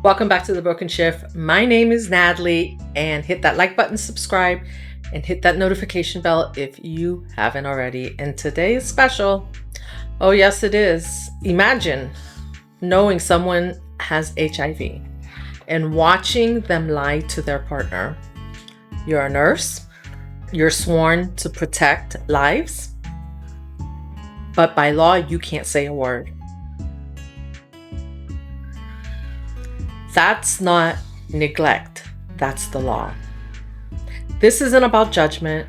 Welcome back to The Broken Shift. My name is Natalie, and hit that like button, subscribe, and hit that notification bell if you haven't already. And today is special. Oh, yes, it is. Imagine knowing someone has HIV and watching them lie to their partner. You're a nurse. You're sworn to protect lives, but by law, you can't say a word. That's not neglect. That's the law. This isn't about judgment.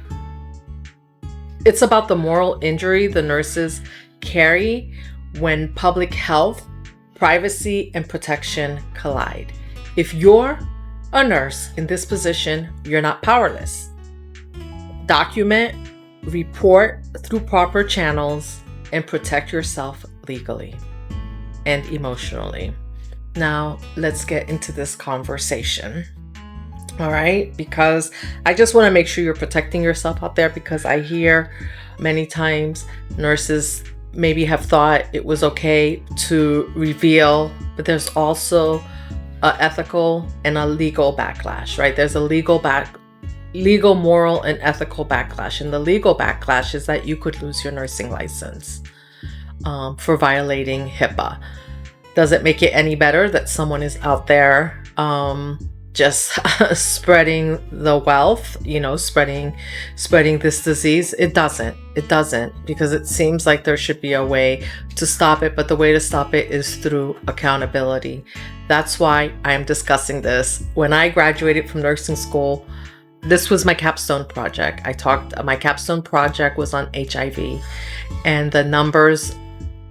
It's about the moral injury the nurses carry when public health, privacy, and protection collide. If you're a nurse in this position, you're not powerless. Document, report through proper channels, and protect yourself legally and emotionally. Now, let's get into this conversation. All right, because I just want to make sure you're protecting yourself out there, because I hear many times nurses maybe have thought it was okay to reveal, but there's also an ethical and a legal backlash, right? There's a legal, moral, and ethical backlash. And the legal backlash is that you could lose your nursing license for violating HIPAA. Does it make it any better that someone is out there just spreading the wealth, spreading this disease? It doesn't, because it seems like there should be a way to stop it, but the way to stop it is through accountability. That's why I'm discussing this. When I graduated from nursing school, this was my capstone project. My capstone project was on HIV, and the numbers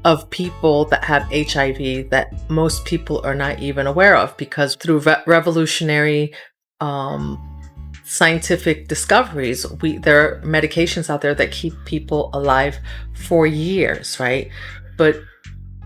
of people that have HIV that most people are not even aware of, because through revolutionary scientific discoveries, there are medications out there that keep people alive for years, right? But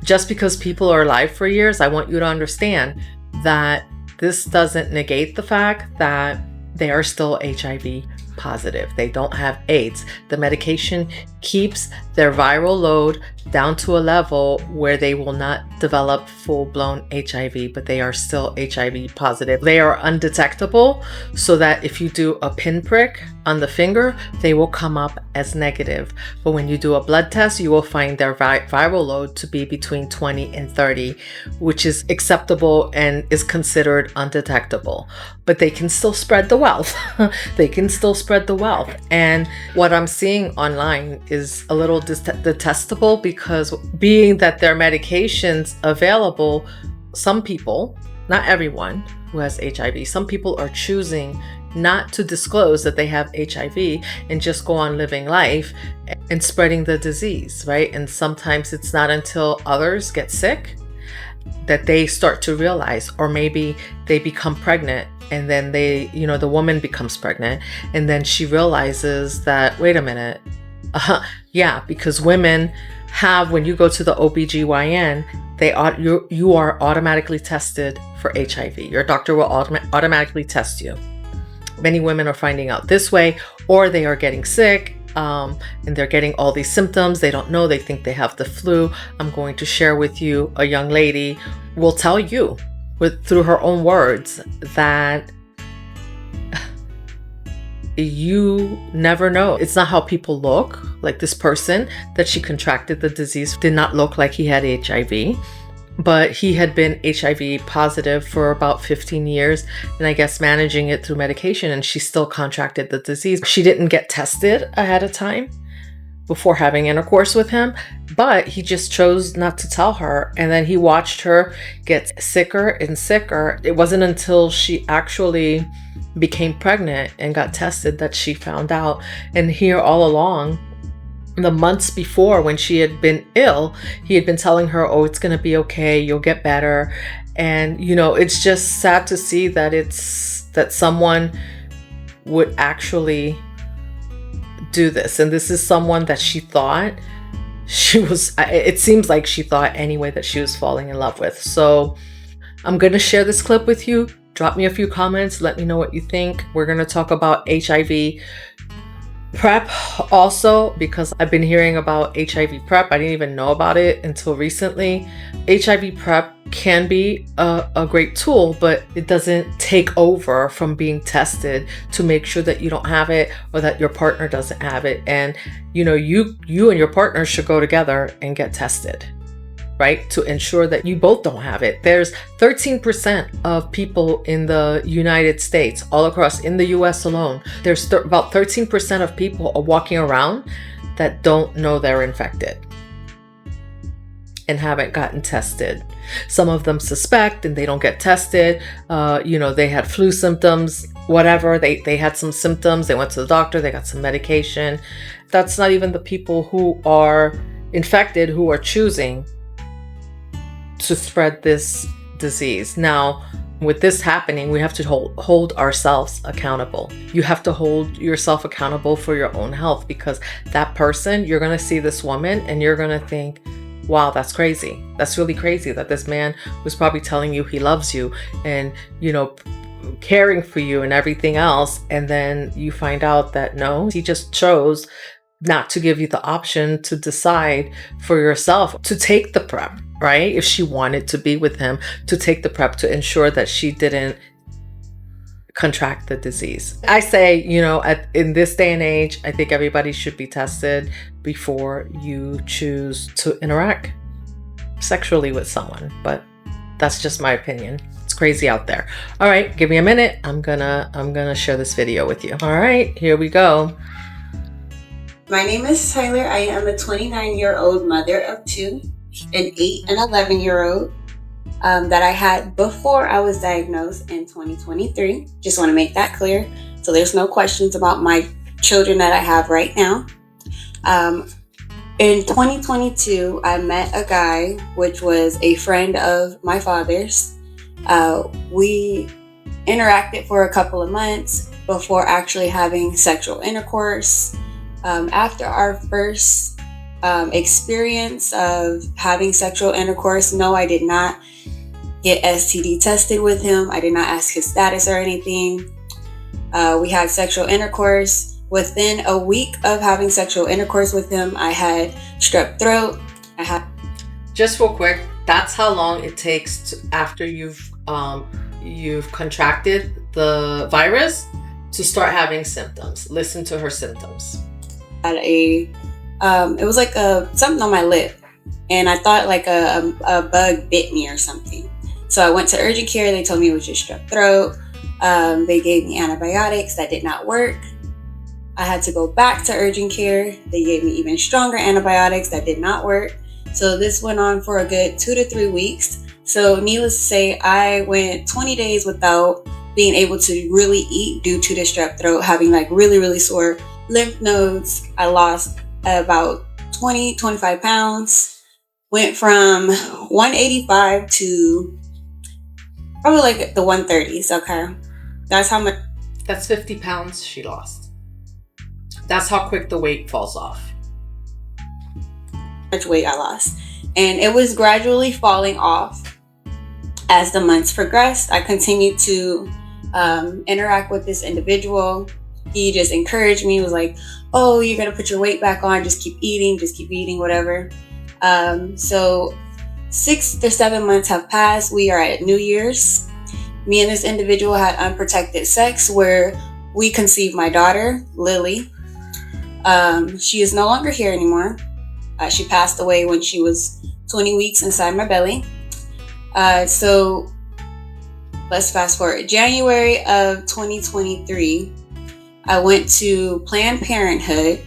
just because people are alive for years, I want you to understand that this doesn't negate the fact that they are still HIV positive. They don't have AIDS. The medication keeps their viral load down to a level where they will not develop full-blown HIV, but they are still HIV positive. They are undetectable, so that if you do a pinprick on the finger, they will come up as negative. But when you do a blood test, you will find their viral load to be between 20 and 30, which is acceptable and is considered undetectable. But they can still spread the wealth. And what I'm seeing online is a little detestable, because being that there are medications available, some people, not everyone who has HIV, some people are choosing not to disclose that they have HIV and just go on living life and spreading the disease, right? And sometimes it's not until others get sick that they start to realize, or maybe they become pregnant, and then the woman becomes pregnant, and then she realizes that, wait a minute, because women have, when you go to the OBGYN, you are automatically tested for HIV. Your doctor will automatically test you. Many women are finding out this way, or they are getting sick, and they're getting all these symptoms. They don't know, they think they have the flu. I'm going to share with you, a young lady will tell you through her own words that you never know. It's not how people look. Like, this person that she contracted the disease did not look like he had HIV, but he had been HIV positive for about 15 years, and I guess managing it through medication, and she still contracted the disease. She didn't get tested ahead of time before having intercourse with him, but he just chose not to tell her, and then he watched her get sicker and sicker. It wasn't until she actually became pregnant and got tested that she found out. And here all along, the months before, when she had been ill, he had been telling her, oh, it's going to be okay, you'll get better. And it's just sad to see that someone would actually do this. And this is someone that she thought it seems like she thought anyway that she was falling in love with. So I'm going to share this clip with you. Drop me a few comments. Let me know what you think. We're going to talk about HIV PrEP also, because I've been hearing about HIV PrEP, I didn't even know about it until recently. HIV PrEP can be a great tool, but it doesn't take over from being tested to make sure that you don't have it or that your partner doesn't have it. And you and your partner should go together and get tested, right? To ensure that you both don't have it. There's 13% of people in the United States, all across in the US alone, there's about 13% of people are walking around that don't know they're infected and haven't gotten tested. Some of them suspect and they don't get tested. They had flu symptoms, whatever. They had some symptoms. They went to the doctor. They got some medication. That's not even the people who are infected who are choosing to spread this disease. Now, with this happening, we have to hold ourselves accountable. You have to hold yourself accountable for your own health, because that person, you're going to see this woman and you're going to think, wow, that's crazy. That's really crazy that this man was probably telling you he loves you and, caring for you and everything else. And then you find out that no, he just chose not to give you the option to decide for yourself to take the PrEP, right? If she wanted to be with him, to take the PrEP to ensure that she didn't contract the disease. I say, in this day and age, I think everybody should be tested before you choose to interact sexually with someone. But that's just my opinion. It's crazy out there. All right, give me a minute. I'm gonna share this video with you. All right, here we go. My name is Tyler. I am a 29-year-old mother of two, an 8 and 11-year-old that I had before I was diagnosed in 2023. Just want to make that clear. So there's no questions about my children that I have right now. In 2022, I met a guy, which was a friend of my father's. We interacted for a couple of months before actually having sexual intercourse. After our first experience of having sexual intercourse, no, I did not get STD tested with him. I did not ask his status or anything. We had sexual intercourse. Within a week of having sexual intercourse with him, I had strep throat. Just real quick, that's how long it takes after you've contracted the virus to start having symptoms. Listen to her symptoms. It was like something on my lip, and I thought like a bug bit me or something. So I went to urgent care. They told me it was just strep throat. They gave me antibiotics that did not work. I had to go back to urgent care. They gave me even stronger antibiotics that did not work. So this went on for a good 2 to 3 weeks. So needless to say, I went 20 days without being able to really eat due to the strep throat, having like really, really sore lymph nodes. I lost about 25 pounds. Went from 185 to probably like the 130s. Okay. That's how much. That's 50 pounds she lost. That's how quick the weight falls off. Much weight I lost. And it was gradually falling off as the months progressed. I continued to interact with this individual. He just encouraged me, was like, oh, you're going to put your weight back on. Just keep eating, whatever. So 6 to 7 months have passed. We are at New Year's. Me and this individual had unprotected sex where we conceived my daughter, Lily. She is no longer here anymore. She passed away when she was 20 weeks inside my belly. So let's fast forward. January of 2023, I went to Planned Parenthood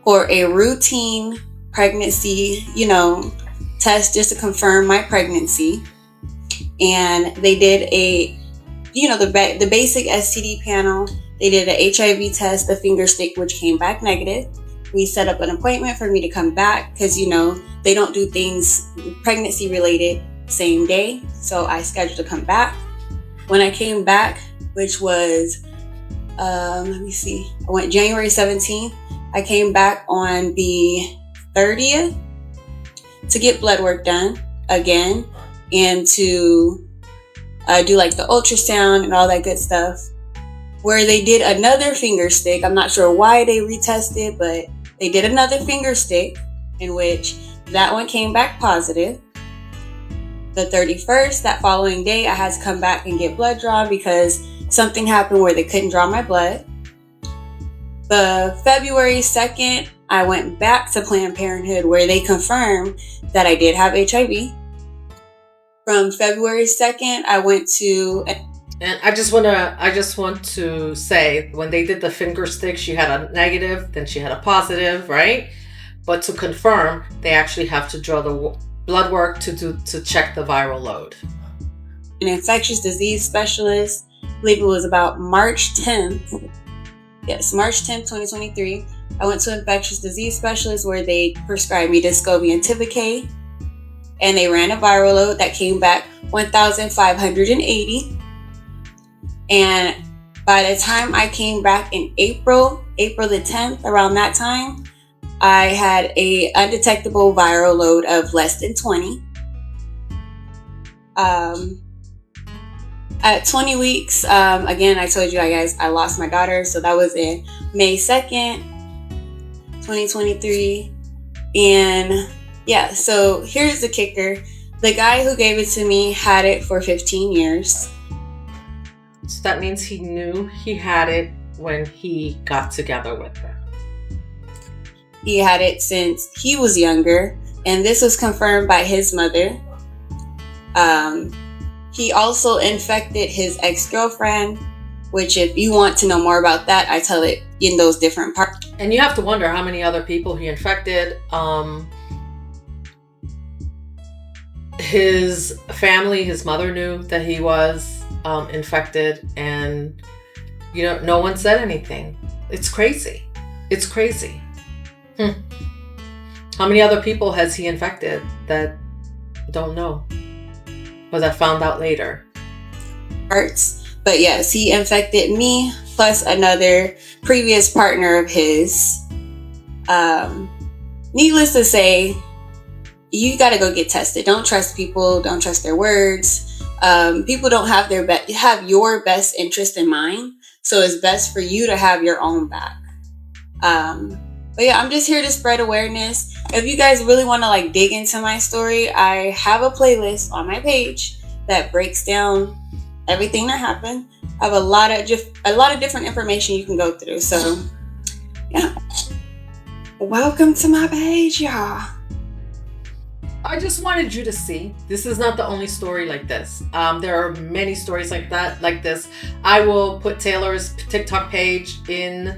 for a routine pregnancy, test just to confirm my pregnancy. And they did the basic STD panel. They did an HIV test, the finger stick, which came back negative. We set up an appointment for me to come back because, they don't do things pregnancy related same day. So I scheduled to come back. When I came back, which was, I went January 17th. I came back on the 30th to get blood work done again and to do like the ultrasound and all that good stuff. where they did another finger stick. I'm not sure why they retested, but they did another finger stick in which that one came back positive. The 31st, that following day, I had to come back and get blood drawn because something happened where they couldn't draw my blood. The February 2nd, I went back to Planned Parenthood where they confirmed that I did have HIV. From February 2nd, I went to... And I just want to say, when they did the finger stick, she had a negative, then she had a positive, right? But to confirm, they actually have to draw the blood work to check the viral load. An infectious disease specialist, I believe it was about March 10th. Yes, March 10th, 2023. I went to an infectious disease specialist where they prescribed me Descovy and Tivicay. And they ran a viral load that came back 1,580. And by the time I came back in April the 10th, around that time, I had a undetectable viral load of less than 20. At 20 weeks, again, I told you guys I lost my daughter. So that was in May 2nd, 2023. And yeah, so here's the kicker. The guy who gave it to me had it for 15 years. So that means he knew he had it when he got together with her. He had it since he was younger, and this was confirmed by his mother. He also infected his ex-girlfriend, which if you want to know more about that, I tell it in those different parts. And you have to wonder how many other people he infected. His family, his mother knew that he was infected, and no one said anything. It's crazy. It's crazy. How many other people has he infected that don't know, or that found out later? But yes, he infected me plus another previous partner of his. Needless to say, you got to go get tested. Don't trust people. Don't trust their words. People don't have have your best interest in mind. So it's best for you to have your own back. But yeah, I'm just here to spread awareness. If you guys really want to dig into my story, I have a playlist on my page that breaks down everything that happened. I have a lot of different information you can go through. So yeah, welcome to my page, y'all. I just wanted you to see, this is not the only story like this. There are many stories like this. I will put Taylor's TikTok page in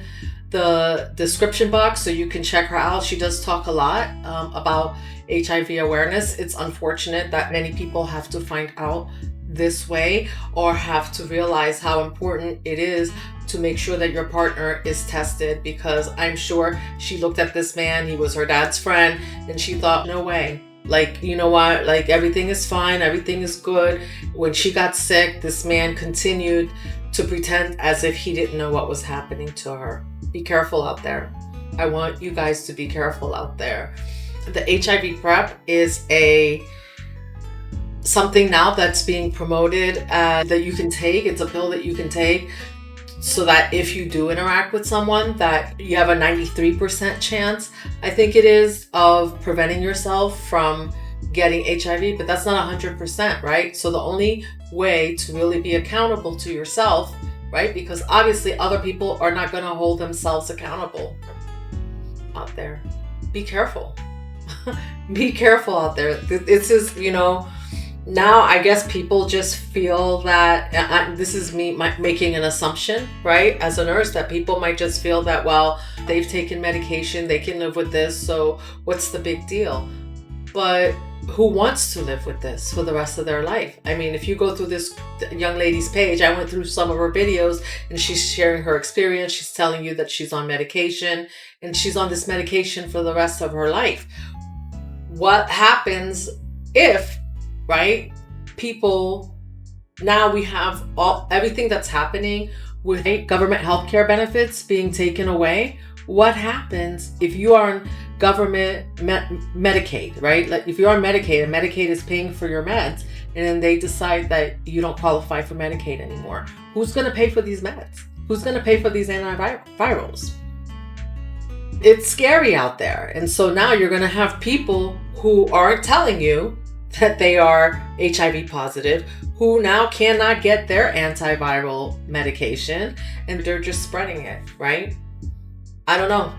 the description box so you can check her out. She does talk a lot about HIV awareness. It's unfortunate that many people have to find out this way, or have to realize how important it is to make sure that your partner is tested, because I'm sure she looked at this man, he was her dad's friend, and she thought, no way. You know what? Everything is fine. Everything is good. When she got sick, this man continued to pretend as if he didn't know what was happening to her. Be careful out there. I want you guys to be careful out there. The HIV PrEP is something now that's being promoted that you can take. It's a pill that you can take, so that if you do interact with someone, that you have a 93% chance, I think it is, of preventing yourself from getting HIV, but that's not 100%, right? So the only way to really be accountable to yourself, right? Because obviously other people are not going to hold themselves accountable out there. Be careful. Be careful out there. This is, now I guess people just feel that, this is me making an assumption, right? As a nurse, that people might just feel that, well, they've taken medication, they can live with this, so what's the big deal? But who wants to live with this for the rest of their life? I mean, if you go through this young lady's page, I went through some of her videos, and she's sharing her experience. She's telling you that she's on medication, and she's on this medication for the rest of her life. What happens if, right, people, now we have everything that's happening with government healthcare benefits being taken away? What happens if you are on government Medicaid, right? If you're on Medicaid and Medicaid is paying for your meds, and then they decide that you don't qualify for Medicaid anymore? Who's going to pay for these meds? Who's going to pay for these antivirals? It's scary out there. And so now you're going to have people who aren't telling you that they are HIV positive, who now cannot get their antiviral medication, and they're just spreading it, right? I don't know.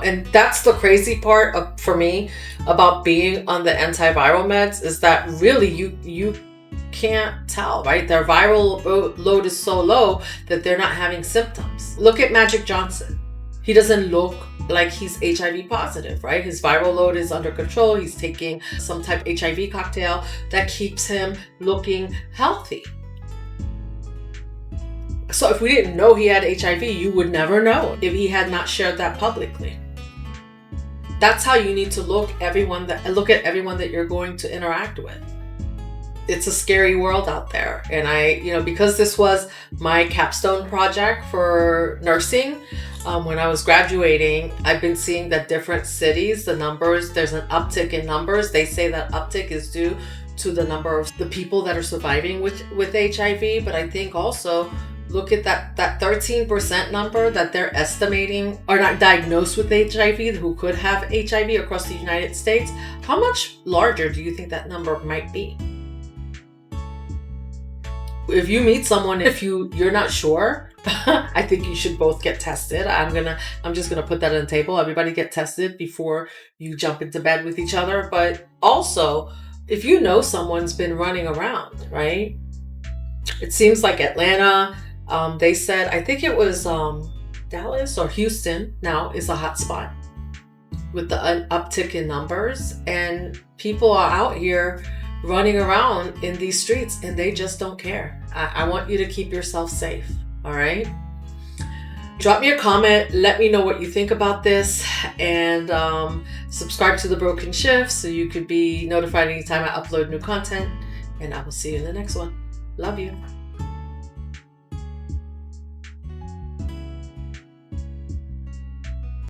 And that's the crazy part for me about being on the antiviral meds, is that really you can't tell, right? Their viral load is so low that they're not having symptoms. Look at Magic Johnson. He doesn't look like he's HIV positive, right? His viral load is under control. He's taking some type of HIV cocktail that keeps him looking healthy. So if we didn't know he had HIV, you would never know if he had not shared that publicly. That's how you need to look at everyone that you're going to interact with. It's a scary world out there. And because this was my capstone project for nursing, when I was graduating, I've been seeing that different cities, there's an uptick in numbers. They say that uptick is due to the number of the people that are surviving with HIV. But I think also look at that 13% number that they're estimating are not diagnosed with HIV, who could have HIV across the United States. How much larger do you think that number might be? If you meet someone, if you're not sure, I think you should both get tested. I'm just gonna put that on the table. Everybody get tested before you jump into bed with each other. But also, if you know someone's been running around, right? It seems like Atlanta, they said, I think it was Dallas or Houston now is a hot spot with the uptick in numbers, and people are out here running around in these streets and they just don't care. I want you to keep yourself safe, all right? Drop me a comment, let me know what you think about this, and subscribe to The Broken Shift so you could be notified anytime I upload new content, and I will see you in the next one. Love you.